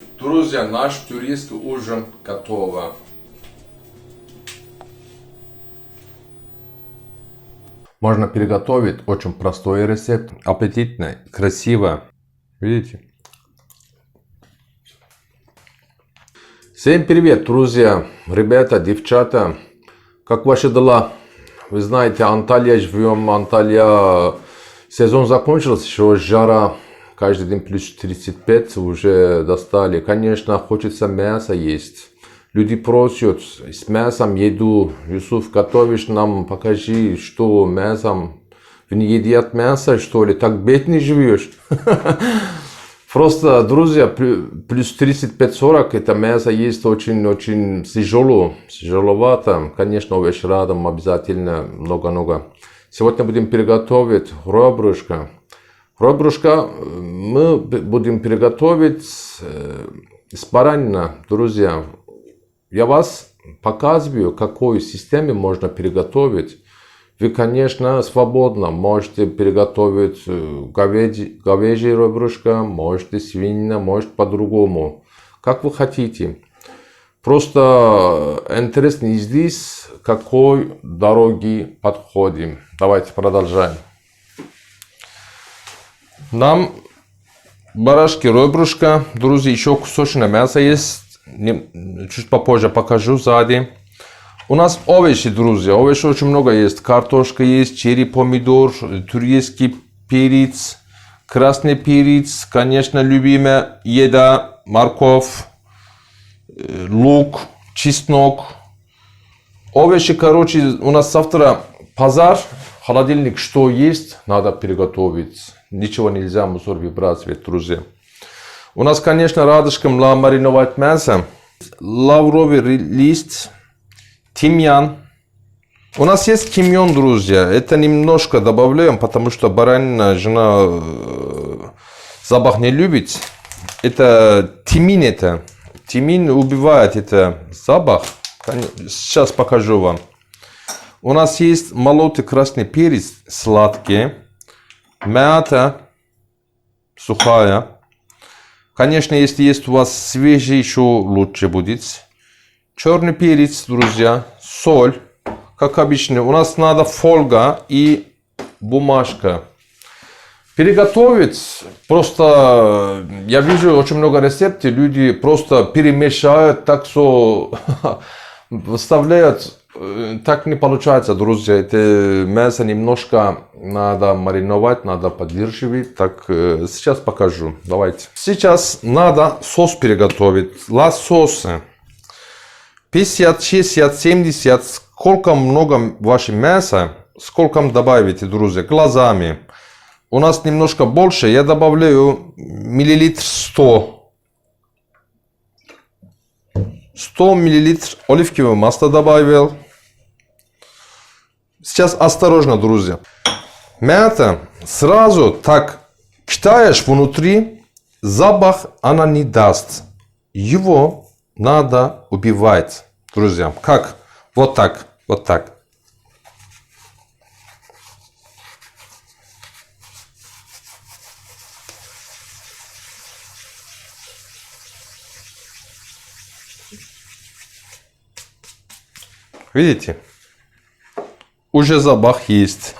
Друзья, наш турецкий ужин готово. Можно приготовить очень простой рецепт, аппетитный, красиво. Видите? Всем привет, друзья, ребята, девчата. Как ваши дела? Вы знаете, Анталия живем, Анталия сезон закончился, еще жара. Каждый день плюс 35 уже достали. Конечно, хочется мяса есть. Люди просят с мясом еду. Юсуф, готовишь нам, покажи, что мясом. Вы не едят мясо, что ли? Так бедный живешь? Просто, друзья, плюс 35-40 это мясо есть очень тяжеловато. Конечно, вечером обязательно много-много. Сегодня будем приготовить ребрышко. Ребрышко мы будем приготовить с баранины, друзья. Я вас показываю, какой системе можно приготовить. Вы, конечно, свободно можете приготовить говяжье ребрышко, можете свинина, может по-другому. Как вы хотите. Просто интересно здесь, какой дороги подходим. Давайте продолжаем. Нам барашки, ребрышко, друзья, еще кусочное мясо есть. Чуть попозже покажу сзади. У нас овощи, друзья. Овощи очень много есть. Картошка есть, черри, помидор, турецкий перец, красный перец. Конечно, любимая еда, морковь, лук, чеснок. Овощи, короче, у нас завтра базар, холодильник, что есть, надо приготовить. Ничего нельзя мусор выбрасывать, друзья. У нас, конечно, рядышком мариновать мясо. Лавровый лист, тимьян. У нас есть тимьян, друзья. Это немножко добавляем, потому что баранина, жена запах не любит. Это тимин это. Тимин убивает это запах. Сейчас покажу вам. У нас есть молотый красный перец, сладкий. Мята сухая. Конечно, если есть у вас свежий, еще лучше будет. Черный перец, друзья. Соль. Как обычно. У нас надо фольга и бумажка. Приготовить. Просто я вижу очень много рецептов. Люди просто перемешают, так что выставляют. Так не получается, друзья. Это мясо немножко надо мариновать, надо поддерживать. Так, сейчас покажу. Давайте. Сейчас надо сос приготовить. Лососы. 50, 60, 70. Сколько много ваше мяса, сколько добавите, друзья, глазами. У нас немножко больше. Я добавляю миллилитр 100. 100 миллилитров оливкового масла добавил. Сейчас осторожно, друзья. Мята сразу так китаешь внутри, запах она не даст. Его надо убивать, друзья. Как? Вот так, вот так. Видите? Уже запах есть.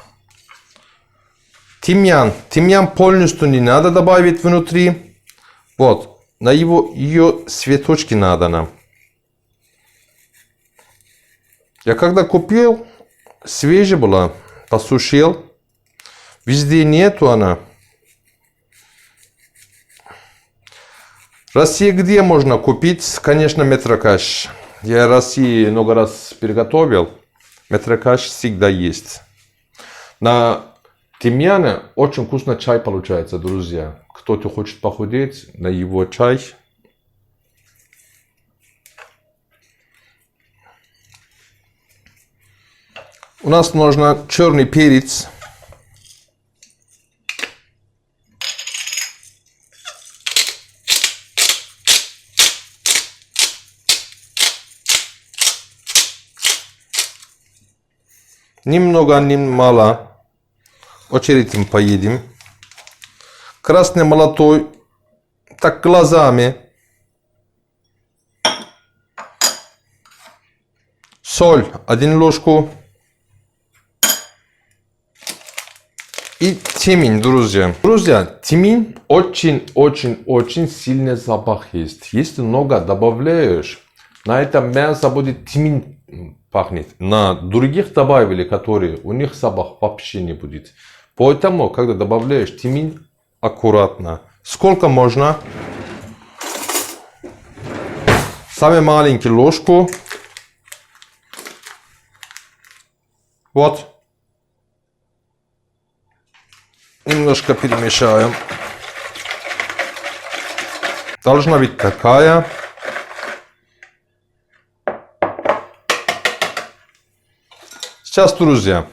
Тимьян. Тимьян полностью не надо добавить внутри. Вот. На ее цветочки надо нам. Я когда купил, свежая была. Посушил. Везде нету она. В России где можно купить? Конечно, метрокаш. Я в России много раз приготовил. Метрокаш всегда есть. На тимьяне очень вкусно чай получается, друзья. Кто-то хочет похудеть, на его чай. У нас нужно черный перец. Немного, мало. Очередь поедем. Красный молотой. Так глазами. соль 1 ложку. И тимин, друзья. Друзья, тимин очень сильный запах есть. Если много добавляешь, на этом мясо будет тимин пахнет. На других добавили, которые, у них запах вообще не будет. Поэтому, когда добавляешь тимин, аккуратно. Сколько можно? Самую маленькую ложку. Вот. Немножко перемешаем. Должна быть такая. Сейчас, друзья,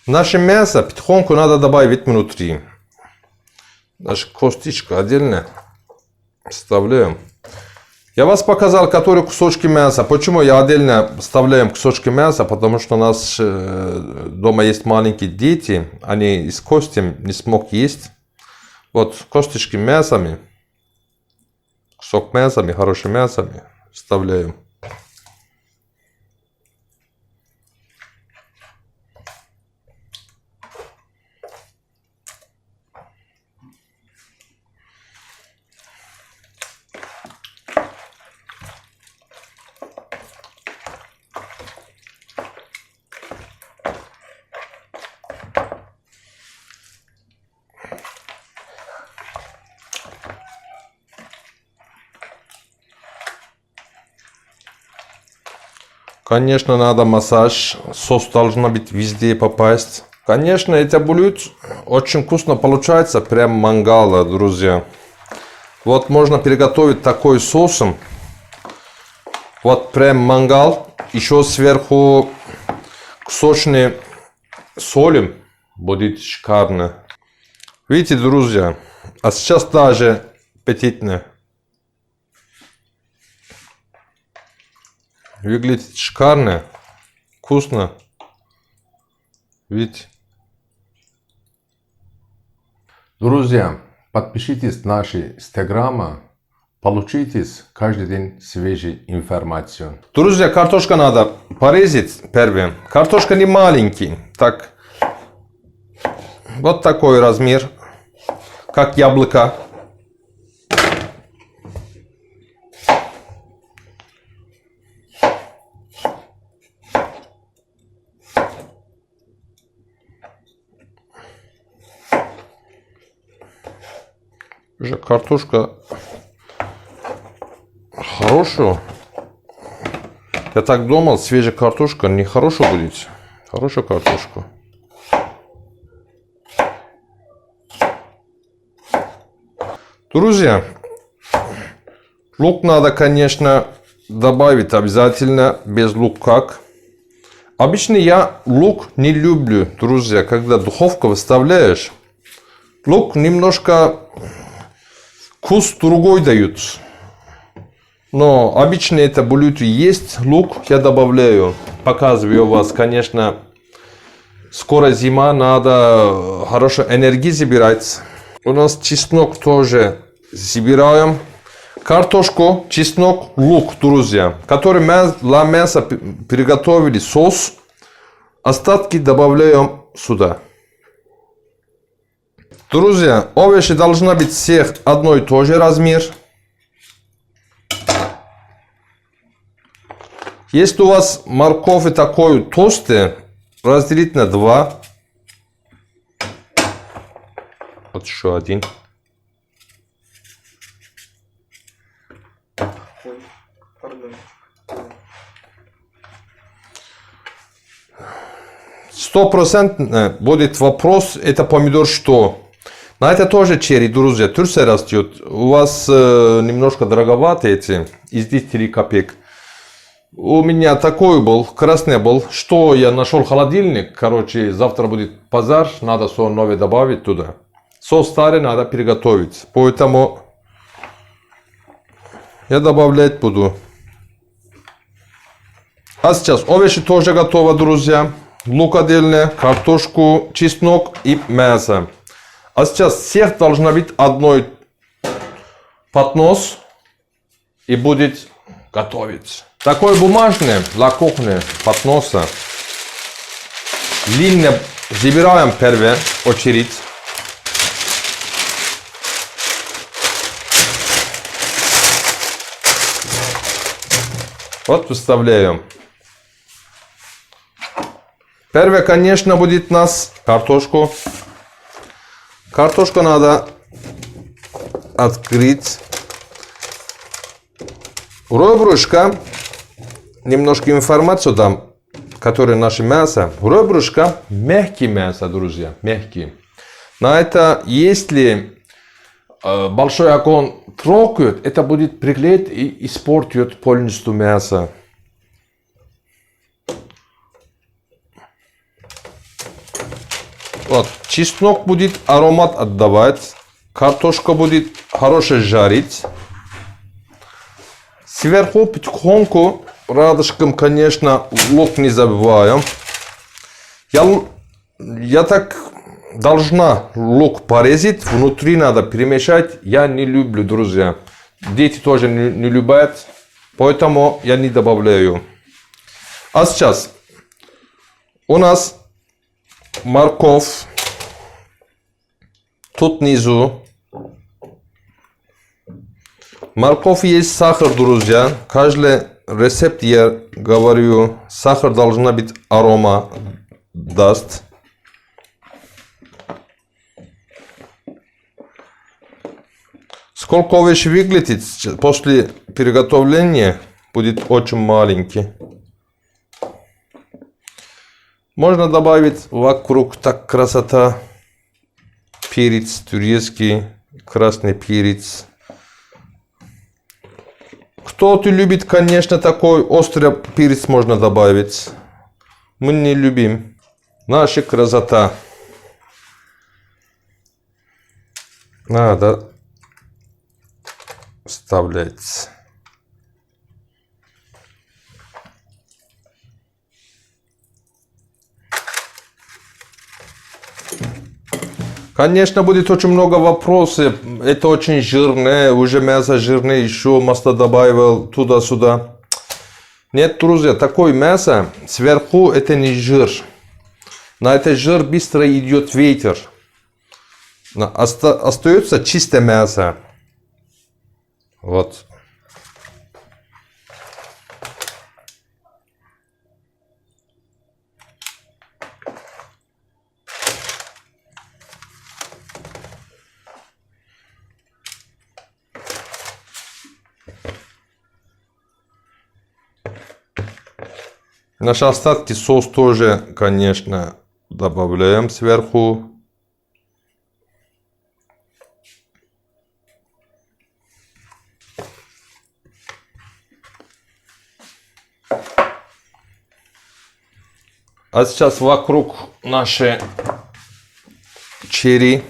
наше мясо, петухонку надо добавить внутри. Наша косточка отдельно вставляем. Я вас показал, которые кусочки мяса. Почему я отдельно вставляем кусочки мяса? Потому что у нас дома есть маленькие дети. Они с костями не смогут есть. Вот косточки мясами. Кусок мясами, хорошим мясами вставляем. Конечно, надо массаж. Сос должен быть везде попасть. Конечно, это блюдо очень вкусно получается. Прям мангала, друзья. Вот можно приготовить такой соусом. Вот прям мангал. Еще сверху кусочные соли. Будет шикарно. Видите, друзья. А сейчас даже аппетитно. Выглядит шикарно, вкусно. Видите? Друзья, подпишитесь на наши инстаграмы. Получите каждый день свежую информацию. Друзья, картошка надо порезать первым. Картошка не маленький. Так. Вот такой размер. Как яблоко. Уже картошка хорошая. Я так думал, свежая картошка не хорошая будет. Хорошая картошка. Друзья, лук надо, конечно, добавить обязательно. Без лука как. Обычно я лук не люблю, друзья. Когда духовку выставляешь, лук немножко вкус другой дают. Но обычно это блюдо есть. Лук я добавляю. Показываю вас, конечно. Скоро зима, надо хорошо энергии забирать. У нас чеснок тоже забираем. Картошку, чеснок, лук, друзья. Который для мяса приготовили соус. Остатки добавляем сюда. Друзья, овощи должны быть всех одной и той же размер. Если у вас морковь такой толстый, разделить на 2. Вот еще один. Стопроцентно будет вопрос, это помидор что? На это тоже черри, друзья, Турция растет. У вас немножко дороговато эти, из 10 копеек. У меня такой был, красный был. Что я нашел холодильник, короче, завтра будет базар, надо все новое добавить туда. Все старое надо приготовить, поэтому я добавлять буду. А сейчас овощи тоже готовы, друзья. Лук отдельно, картошку, чеснок и мясо. А сейчас всех должна быть одной поднос и будет готовить. Такой бумажный для кухни подноса. Длинно забираем первую очередь. Вот выставляем. Первое, конечно, будет у нас картошку. Картошку надо открыть. Ребрышко. Немножко информацию дам, которое наше мясо. Ребрышко мягкие мясо, друзья, мягкие. На это, если большой огонь трогает, это будет приклеить и испортит полностью мясо. Вот, чеснок будет аромат отдавать. Картошка будет хорошо жарить. Сверху потихоньку, рядышком, конечно, лук не забываем. Я так должна лук порезать, внутри надо перемешать. Я не люблю, друзья. Дети тоже не любят, поэтому я не добавляю. А сейчас у нас морковь. Тут внизу. Морковь есть сахар, друзья. Каждый рецепт я говорю, сахар должна быть арома даст. Сколько овощей выглядит после приготовления, будет очень маленький. Можно добавить вокруг, так красота. Перец турецкий, красный перец. Кто-то любит, конечно, такой острый перец можно добавить. Мы не любим. Наша красота. Надо вставлять. Конечно, будет очень много вопросов. Это очень жирное, уже мясо жирное, еще масло добавил туда-сюда. Нет, друзья, такое мясо, сверху это не жир. На этот жир быстро идет ветер. Остается чистое мясо. Вот. Наши остатки соус тоже, конечно, добавляем сверху. А сейчас вокруг наши черри.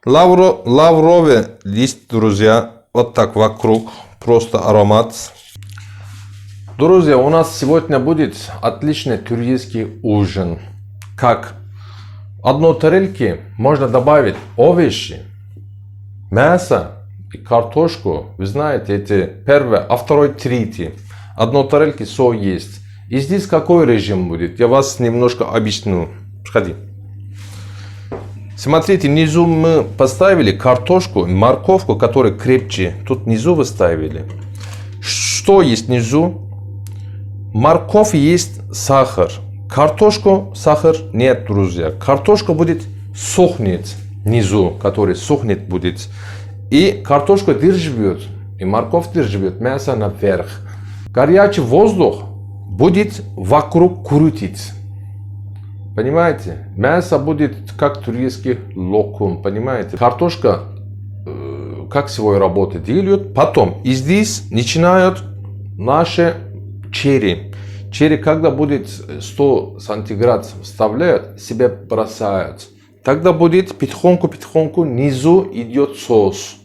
Лавровый лист, друзья, вот так вокруг, просто аромат. Друзья, у нас сегодня будет отличный турецкий ужин. Как одной тарелки можно добавить овощи, мясо и картошку. Вы знаете, эти первое, а второй, третий. Одной тарелки все есть. И здесь какой режим будет? Я вас немножко объясню. Сходи. Смотрите, внизу мы поставили картошку, морковку, которая крепче. Тут внизу вы ставили. Что есть внизу? Морковь есть сахар. Картошку сахар нет, друзья. Картошка будет сохнет внизу, который сохнет будет. И картошка держит и морковь живет мясо наверх. Горячий воздух будет вокруг крутить. Понимаете? Мясо будет как турецкий локум. Понимаете? Картошка как свою работу делают. Потом и здесь начинают наши черри. Черри, когда будет 100 сантиград вставляют, себе бросают. Тогда будет потихоньку внизу идет соус.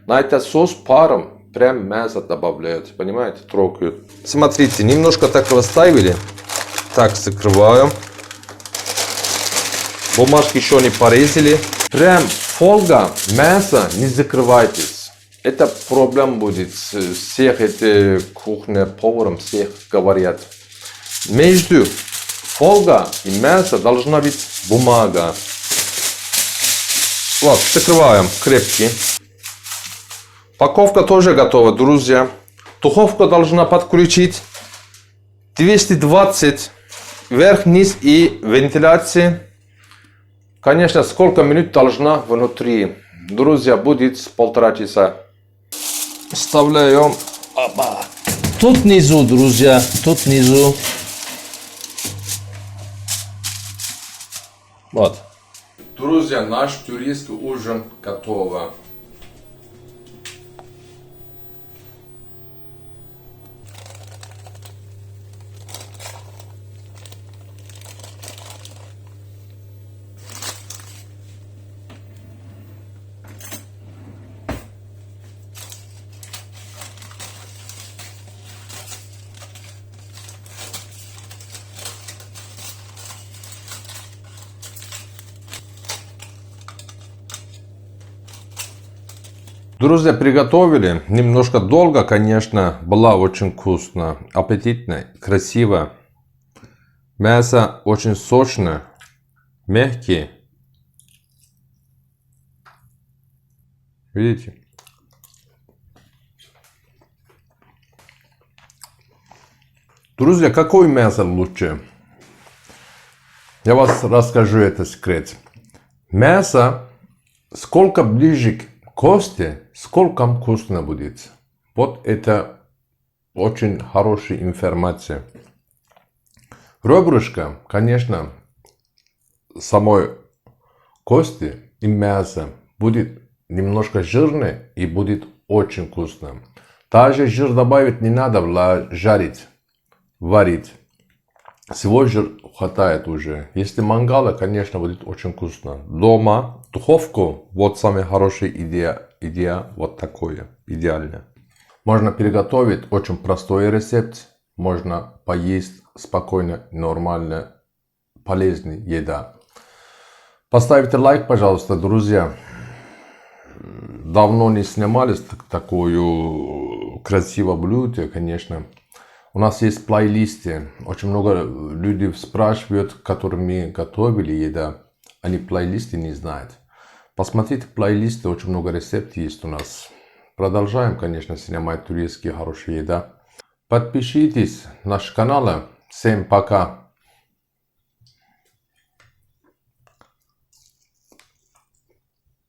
На этот соус паром прям мясо добавляют. Понимаете? Трогают. Смотрите, немножко так расставили. Так, закрываем. Бумажки еще не порезали. Прям фольга, мясо, не закрывайтесь. Это проблема будет. Всех эти кухня, поварам всех говорят. Между фольга и мясо должна быть бумага. Вот, закрываем крепкий. Упаковка тоже готова, друзья. Духовка должна подключить 220 вверх-вниз и вентиляция. Конечно, сколько минут должна внутри. Друзья, будет 1,5 часа. Вставляем. Опа. Тут внизу, друзья, тут внизу. Вот. Друзья, наш турецкий ужин готов. Друзья, приготовили. Немножко долго, конечно. Было очень вкусно, аппетитно, красиво. Мясо очень сочное, мягкие. Видите? Друзья, какое мясо лучше? Я вас расскажу этот секрет. Мясо сколько ближе к кости, сколько вкусно будет. Вот это очень хорошая информация. Ребрышко, конечно, самой кости и мясо будет немножко жирное и будет очень вкусно. Также жир добавить не надо, жарить, варить. Всего жир хватает уже. Если мангала, конечно, будет очень вкусно. Дома, духовку, вот самая хорошая идея, вот такое, идеально. Можно приготовить, очень простой рецепт. Можно поесть спокойно, нормально, полезная еда. Поставьте лайк, пожалуйста, друзья. Давно не снимали такое красивое блюдо, конечно. У нас есть плейлисты. Очень много людей спрашивают, которыми готовили еда. Они плейлисты не знают. Посмотрите плейлисты, очень много рецептов есть у нас. Продолжаем, конечно, снимать турецкие хорошие еда. Подпишитесь на наш канал. Всем пока.